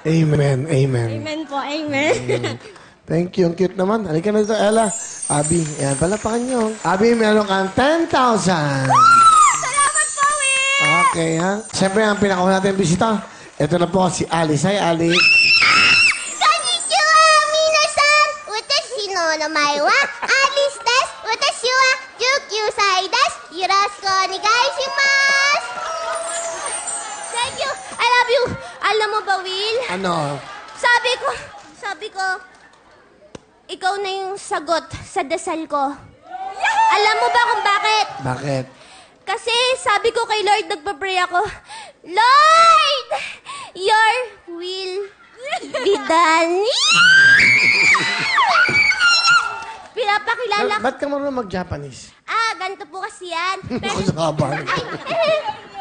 Amen, amen. Amen po, amen. Thank you. Ang cute naman. Halika na dito, Ella. Abby, yan. Palapakan niyo. Abby, meron kang 10,000. Salamat po, Will! Okay, ha? Siyempre, ang pinakauna natin bisita. Ito na po si Alice. Hi, Alice. Konnichiwa, minasan! Watashi no namae wa Alice desu. Watashi wa 19 歳desu. Yoroshiku onegaishimasu. Thank you. I love you. Alam mo ba, Will? Ano? Sabi ko, ikaw na yung sagot sa dasal ko. Alam mo ba kung bakit? Bakit? Kasi sabi ko kay Lord, nagpa-pray ako, Lord, your will be done. Pinapakilala ko. Ba't ka marunong mag-Japanese? Ganito po kasi yan. Ako sa kabahan.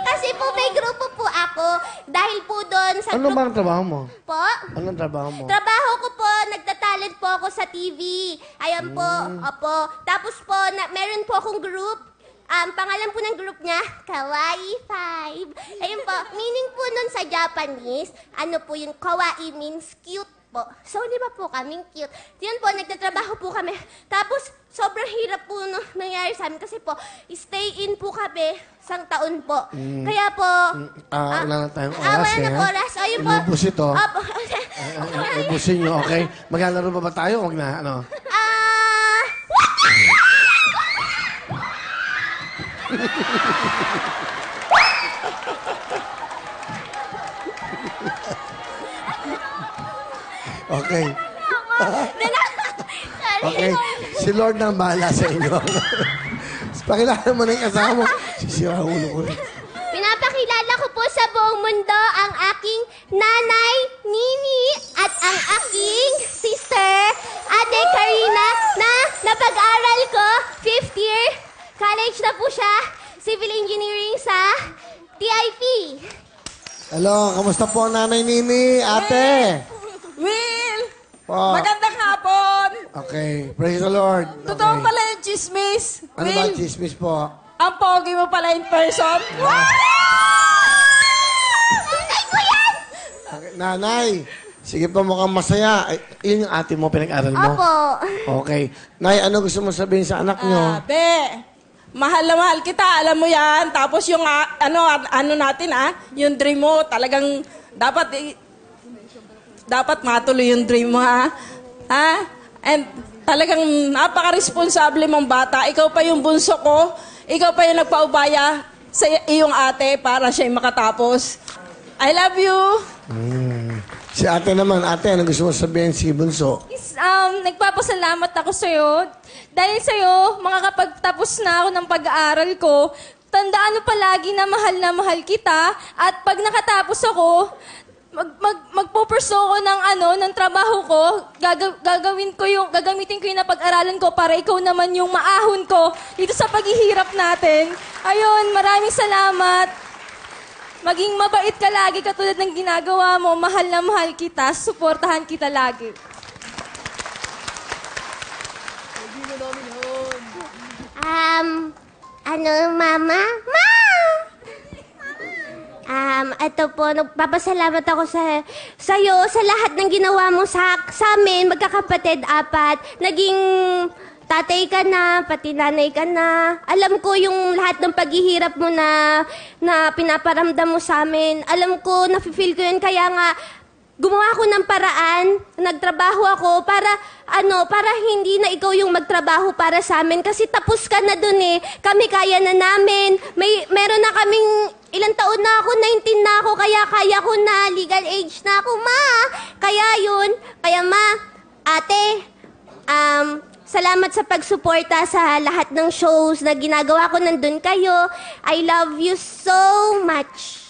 Kasi po may grupo po ako. Dahil po doon sa Ano ba ang trabaho mo? Po? Anong trabaho mo? Trabaho ko po, nagtatalent po ako sa TV. Ayan po, opo. Tapos po, meron po akong group. Pangalan po ng group niya, Kawaii 5. Ayun po, meaning po nun sa Japanese, ano po yung kawaii means cute po. So, di ba po kaming cute? Yun po, nagtatrabaho po kami. Tapos, sobrang hirap po nangyari sa amin kasi po, stay in po kami isang taon po. Kaya po... wala na tayong oras, wala na po oras. Ayun po. Inubos ito. Opo. Ubusin nyo, okay? Maglalaro ba tayo? Huwag na, ano? Okay. Okay. Si Lord nang bahala sa inyo. Pakilala mo na yung kasama mo. Sisira ulo ko rin. Pinapakilala ko po sa buong mundo ang aking nanay, Nini, at ang aking sister, Ate Karina, na napag-aral ko, 5th year. College na po siya, Civil Engineering sa TIP. Hello, kamusta po nanay Nini, ate? Will! Po. Magandang hapon! Okay, praise the Lord. Totoo Okay. pala yung chismis. Ano ba, Will, chismis po? ang pogi mo pala in person. Nanay ko yan! Okay, nanay, sige po mukhang masaya. Ay, yun yung ate mo, pinag-aral mo? Opo. Okay. Nay, ano gusto mo sabihin sa anak nyo? Be, mahal na mahal kita, alam mo yan. Tapos yung ano natin yung dream mo, talagang dapat matuloy yung dream mo And talagang napaka-responsable mong bata. Ikaw pa yung bunso ko. Ikaw pa yung nagpaubaya sa iyong ate para siya makatapos. I love you. Si ate naman, ate, ano gusto mo sabihin si Bunso? Nagpapasalamat ako sa'yo. Dahil sa'yo, makakapagtapos na ako ng pag-aaral ko, tandaan mo palagi na mahal kita. At pag nakatapos ako, magpo-pursue ko ng trabaho ko, gagamitin ko yung napag-aralan ko para ikaw naman yung maahon ko dito sa paghihirap natin. Ayun, maraming salamat. Maging mabait ka lagi katulad ng ginagawa mo. Mahal na mahal kita. Suportahan kita lagi. Mama? Ito po, nagpapasalamat ako sa'yo, sa lahat ng ginawa mo sa amin, magkakapatid, 4. Naging tatay ka na, pati nanay ka na. Alam ko yung lahat ng paghihirap mo na pinaparamdam mo sa amin. Alam ko, nafe-feel ko yun, kaya nga, gumawa ako ng paraan, nagtrabaho ako para hindi na ikaw yung magtrabaho para sa amin. Kasi tapos ka na dun eh. Kami kaya na namin. Meron na kaming ilang taon na ako, 19 na ako, kaya ko na, legal age na ako, ma. Kaya yun, ma, ate, salamat sa pagsuporta sa lahat ng shows na ginagawa ko, nandun kayo. I love you so much.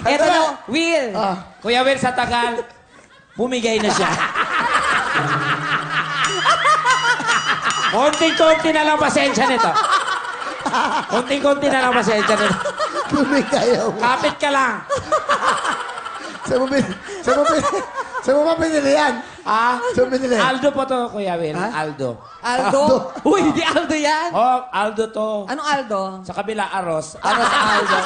Eto na, Will. Kuya Will, sa tagal, bumigay na siya. Konting-konti na lang pasensya nito. Konting-konti na lang pasensya nito. Bumigay ako. Kapit ka lang. Saan mo ba pinili yan? Saan binili? Aldo po to, Kuya Will. Aldo. Aldo? Uy, di Aldo yan. Oh, Aldo to. Anong Aldo? Sa kabila, Aros. Ano sa Aldo?